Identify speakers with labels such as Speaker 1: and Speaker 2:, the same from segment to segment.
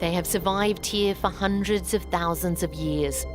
Speaker 1: They have survived here for hundreds of thousands of years.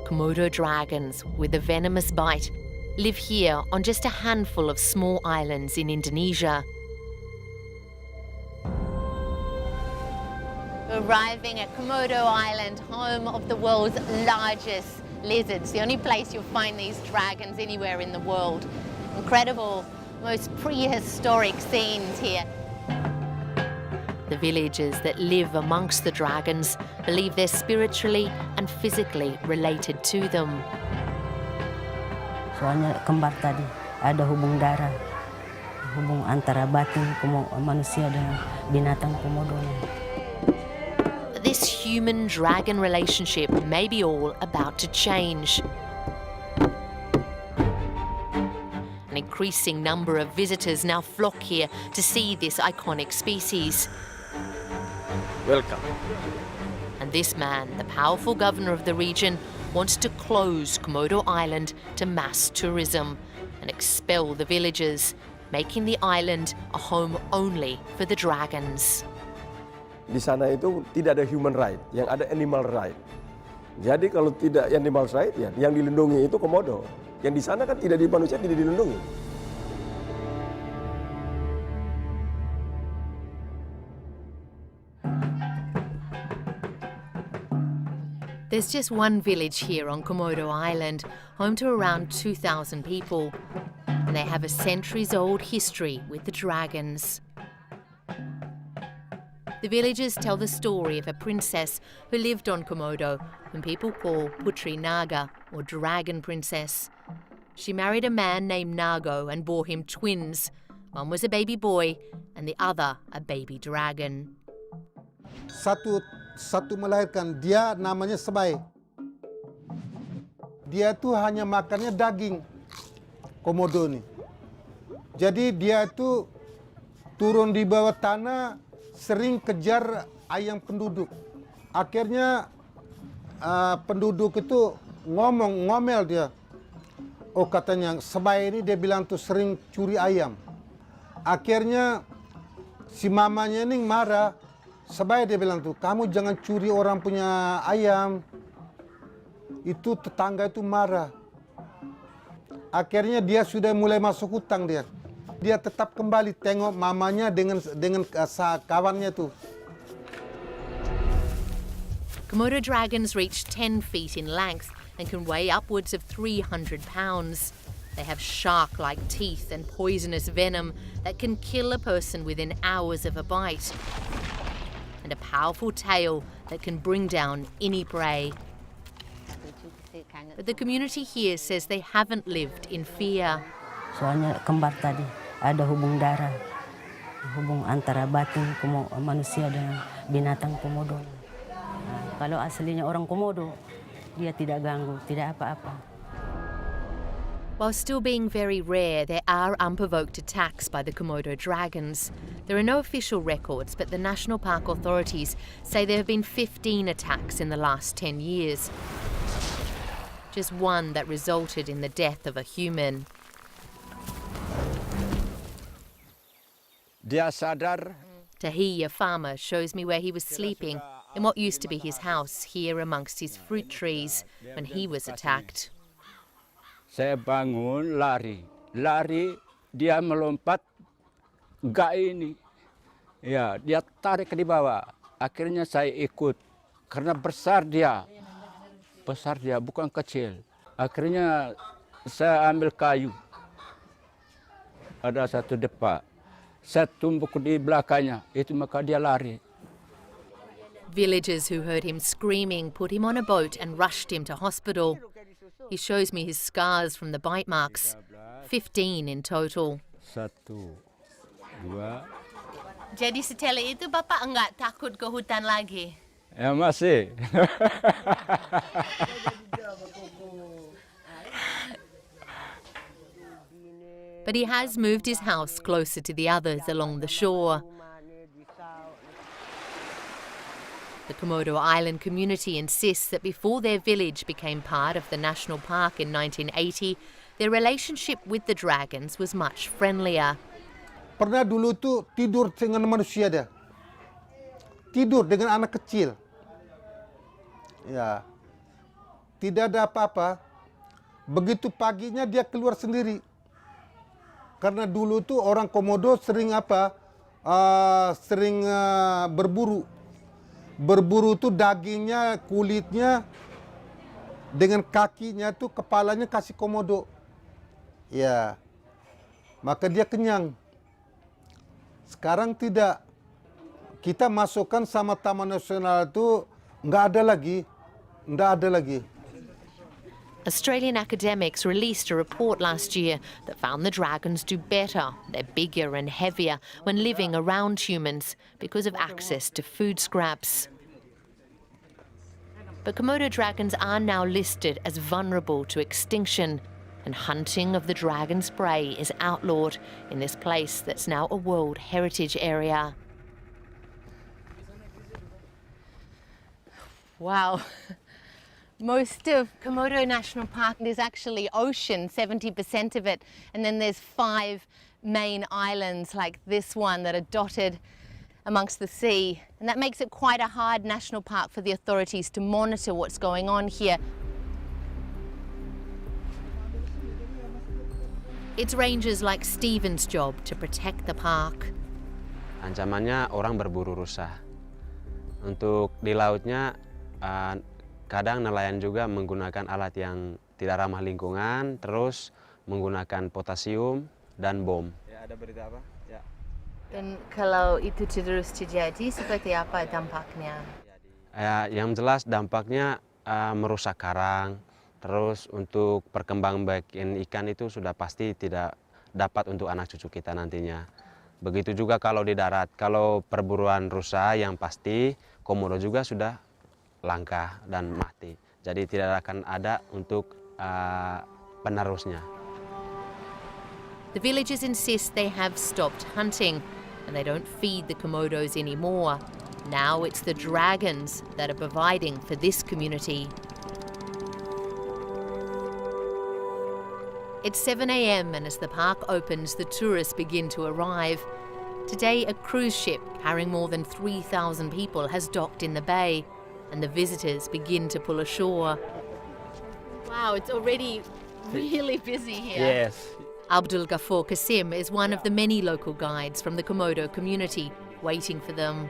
Speaker 1: Komodo dragons with a venomous bite live here on just a handful of small islands in Indonesia.
Speaker 2: Arriving at Komodo Island, home of the world's largest lizards, the only place you'll find these dragons anywhere in the world. Incredible, most prehistoric scenes here.
Speaker 1: The villagers that live amongst the dragons believe they're spiritually and physically related to them.
Speaker 3: Soalnya kembar tadi, ada hubung darah, hubung antara batin manusia dengan binatang komodonya.
Speaker 1: This human-dragon relationship may be all about to change. An increasing number of visitors now flock here to see this iconic species.
Speaker 4: Welcome.
Speaker 1: And this man, the powerful governor of the region, wants to close Komodo Island to mass tourism and expel the villagers, making the island a home only for the dragons.
Speaker 4: Di sana itu tidak ada human right, yang ada animal right. Jadi kalau tidak animal right, ya yang dilindungi itu komodo. Yang di sana kan tidak di manusia tidak dilindungi.
Speaker 1: There's just one village here on Komodo Island, home to around 2,000 people, and they have a centuries-old history with the dragons. The villagers tell the story of a princess who lived on Komodo, whom people call Putri Naga, or Dragon Princess. She married a man named Nago and bore him twins. One was a baby boy and the other a baby dragon.
Speaker 5: Satu melahirkan, dia namanya Sebai. Dia itu hanya makannya daging komodo nih. Jadi dia itu turun di bawah tanah, sering kejar ayam penduduk. Akhirnya penduduk itu ngomel dia. Oh katanya Sebai ini dia bilang tuh sering curi ayam. Akhirnya si mamanya ini marah. Sebai dia bilang tuh, kamu jangan curi orang punya ayam. Itu tetangga itu marah. Akhirnya dia sudah mulai masuk hutang dia. Dia tetap kembali tengok mamanya dengan kawannya tuh.
Speaker 1: Komodo dragons reach 10 feet in length and can weigh upwards of 300 pounds. They have shark-like teeth and poisonous venom that can kill a person within hours of a bite. And a powerful tail that can bring down any prey. But the community here says they haven't lived in fear.
Speaker 3: Soalnya kembar tadi, ada hubung darah, hubung antara batin manusia dengan binatang komodo. Kalau aslinya orang komodo, dia tidak ganggu, tidak apa-apa.
Speaker 1: While still being very rare, there are unprovoked attacks by the Komodo dragons. There are no official records, but the National Park authorities say there have been 15 attacks in the last 10 years. Just one that resulted in the death of a human.
Speaker 4: Dia sadar.
Speaker 1: Tahi, a farmer, shows me where he was sleeping in what used to be his house here amongst his fruit trees when he was attacked.
Speaker 6: Saya bangun, lari, dia melompat, gak ini. Ya, dia tarik di bawah. Akhirnya saya ikut, karena besar dia, bukan kecil. Akhirnya saya ambil kayu, ada satu depa, saya tumbuk di belakangnya, itu maka dia lari.
Speaker 1: Villagers who heard him screaming put him on a boat and rushed him to hospital. He shows me his scars from the bite marks, 15 in total.
Speaker 6: 1, 2.
Speaker 2: Jadi setelah itu Bapak enggak takut ke hutan lagi?
Speaker 6: Ya masih.
Speaker 1: But he has moved his house closer to the others along the shore. The Komodo Island community insists that before their village became part of the national park in 1980, their relationship with the dragons was much friendlier.
Speaker 5: Pernah dulu tuh tidur dengan manusia dia. tidur dengan anak kecil. Ya, tidak ada apa-apa. Begitu paginya dia keluar sendiri. Karena dulu tuh orang Komodo sering berburu. Berburu tuh dagingnya, kulitnya, dengan kakinya tuh kepalanya kasih Komodo. Ya, maka dia kenyang. Sekarang tidak. Kita masukkan sama Taman Nasional itu nggak ada lagi.
Speaker 1: Australian academics released a report last year that found the dragons do better. They're bigger and heavier when living around humans because of access to food scraps. But Komodo dragons are now listed as vulnerable to extinction, and hunting of the dragon's prey is outlawed in this place that's now a World Heritage Area.
Speaker 2: Wow. Most of Komodo National Park is actually ocean, 70% of it, and then there's 5 main islands like this one that are dotted amongst the sea, and that makes it quite a hard national park for the authorities to monitor what's going on here.
Speaker 1: It's rangers like Stephen's job to protect the park.
Speaker 7: Ancamannya orang berburu rusa. Untuk di lautnya kadang nelayan juga menggunakan alat yang tidak ramah lingkungan, terus menggunakan potasium dan bom. Ya, ada berita apa? Ya.
Speaker 2: Dan kalau itu terus terjadi, seperti apa dampaknya?
Speaker 7: Ya, yang jelas dampaknya merusak karang, terus untuk perkembangbiakan ikan itu sudah pasti tidak dapat untuk anak cucu kita nantinya. Begitu juga kalau di darat, kalau perburuan rusa yang pasti Komodo juga sudah langka dan mati. Jadi tidak akan ada untuk penerusnya.
Speaker 1: The villagers insist they have stopped hunting and they don't feed the Komodos anymore. Now it's the dragons that are providing for this community. It's 7 a.m. and as the park opens, the tourists begin to arrive. Today, a cruise ship carrying more than 3,000 people has docked in the bay, and the visitors begin to pull ashore.
Speaker 2: Wow, it's already really busy here.
Speaker 6: Yes.
Speaker 1: Abdul Ghafoor Kasim is one of the many local guides from the Komodo community waiting for them.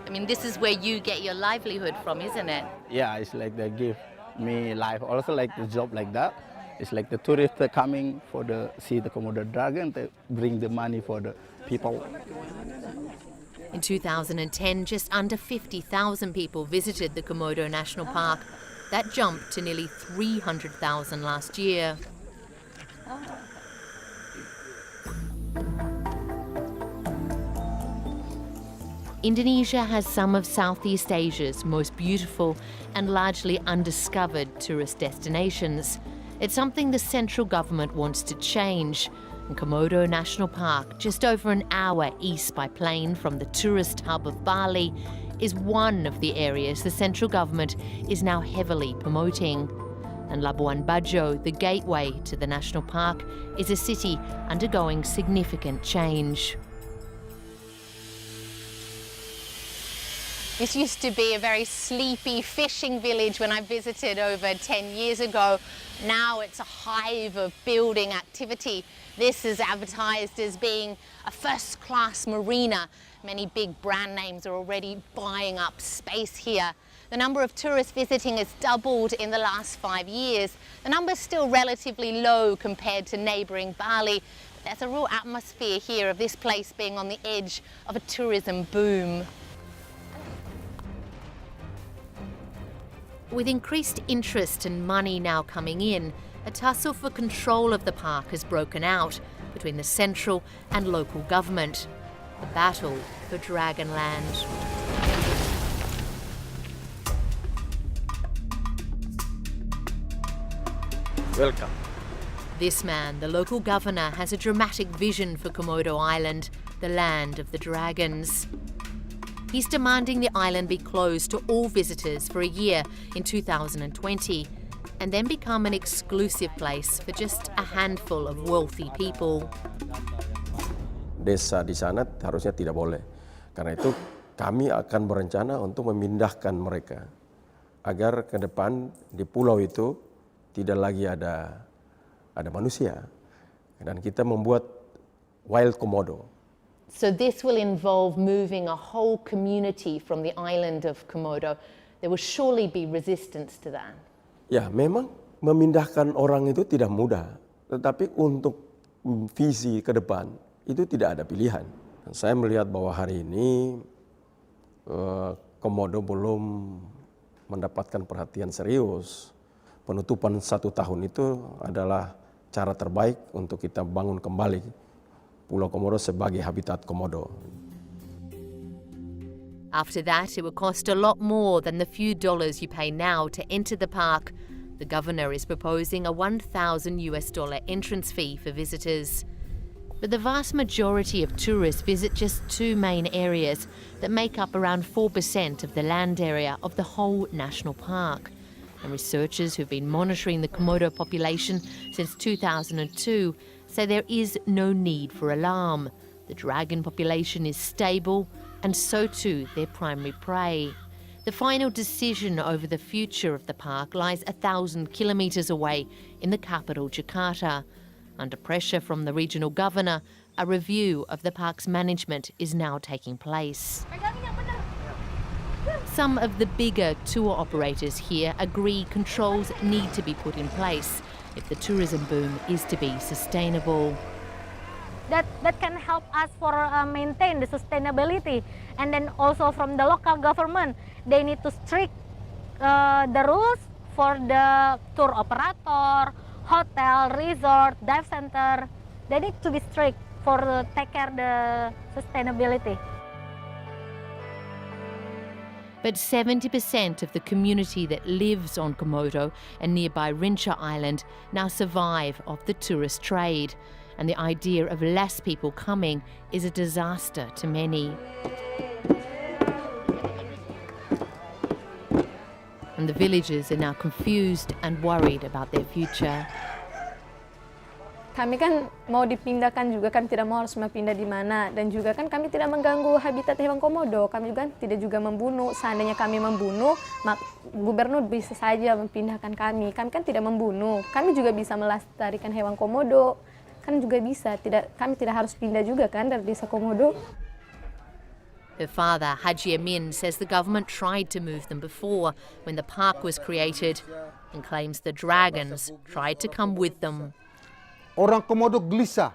Speaker 2: I mean, this is where you get your livelihood from, isn't it?
Speaker 8: Yeah, it's like they give me life, also like the job like that. It's like the tourists are coming for see the Komodo dragon, they bring the money for the people.
Speaker 1: In 2010, just under 50,000 people visited the Komodo National Park. That jumped to nearly 300,000 last year. Indonesia has some of Southeast Asia's most beautiful and largely undiscovered tourist destinations. It's something the central government wants to change. And Komodo National Park, just over an hour east by plane from the tourist hub of Bali, is one of the areas the central government is now heavily promoting. And Labuan Bajo, the gateway to the national park, is a city undergoing significant change.
Speaker 2: This used to be a very sleepy fishing village when I visited over 10 years ago. Now it's a hive of building activity. This is advertised as being a first-class marina. Many big brand names are already buying up space here. The number of tourists visiting has doubled in the last 5 years. The number's still relatively low compared to neighbouring Bali. There's a real atmosphere here of this place being on the edge of a tourism boom.
Speaker 1: With increased interest and money now coming in, a tussle for control of the park has broken out between the central and local government. The battle for Dragonland.
Speaker 4: Welcome.
Speaker 1: This man, the local governor, has a dramatic vision for Komodo Island, the land of the dragons. He's demanding the island be closed to all visitors for a year in 2020 and then become an exclusive place for just a handful of wealthy people.
Speaker 4: Desa di sana harusnya tidak boleh. Karena itu kami akan berencana untuk memindahkan mereka agar ke depan di pulau itu tidak lagi ada manusia, dan kita membuat wild komodo.
Speaker 2: So this will involve moving a whole community from the island of Komodo. There will surely be resistance to that.
Speaker 4: Ya, memang memindahkan orang itu tidak mudah, tetapi untuk visi ke depan itu tidak ada pilihan. Saya melihat bahwa hari ini Komodo belum mendapatkan perhatian serius. Penutupan 1 tahun itu adalah cara terbaik untuk kita bangun kembali Pulau Komodo sebagai habitat komodo.
Speaker 1: After that, it would cost a lot more than the few dollars you pay now to enter the park. The governor is proposing a $1,000 entrance fee for visitors. But the vast majority of tourists visit just 2 main areas that make up around 4% of the land area of the whole national park. And researchers who've been monitoring the Komodo population since 2002 say there is no need for alarm. The dragon population is stable, and so too their primary prey. The final decision over the future of the park lies 1,000 kilometres away in the capital, Jakarta. Under pressure from the regional governor, a review of the park's management is now taking place. Some of the bigger tour operators here agree controls need to be put in place if the tourism boom is to be sustainable.
Speaker 9: That can help us for maintain the sustainability, and then also from the local government, they need to strict the rules for the tour operator, hotel, resort, dive center. They need to be strict for take care the sustainability.
Speaker 1: But 70% of the community that lives on Komodo and nearby Rinca Island now survive off the tourist trade. And the idea of less people coming is a disaster to many. And the villagers are now confused and worried about their future.
Speaker 10: Kami kan mau dipindahkan juga, kami tidak mau harus pindah di mana, dan juga kan kami tidak mengganggu habitat hewan komodo. Kami juga tidak juga membunuh. Seandainya kami membunuh, gubernur bisa saja mempindahkan kami. Kami kan tidak membunuh. Kami juga bisa melestarikan hewan komodo. Kan juga bisa. Kami tidak harus pindah juga kan dari desa Komodo.
Speaker 1: Her father, Haji Amin, says the government tried to move them before when the park was created, and claims the dragons tried to come with them.
Speaker 5: Orang Komodo gelisah,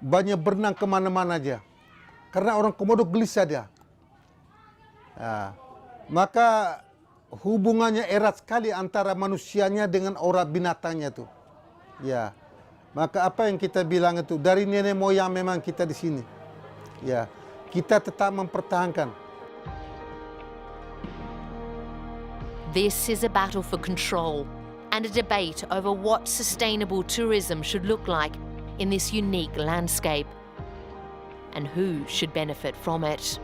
Speaker 5: banyak berenang kemana-mana aja, karena orang Komodo gelisah dia. Maka hubungannya erat sekali antara manusianya dengan orang binatangnya tuh. Ya, maka apa yang kita bilang itu dari nenek moyang memang kita di sini. Ya, kita tetap mempertahankan.
Speaker 1: This is a battle for control and a debate over what sustainable tourism should look like in this unique landscape and who should benefit from it.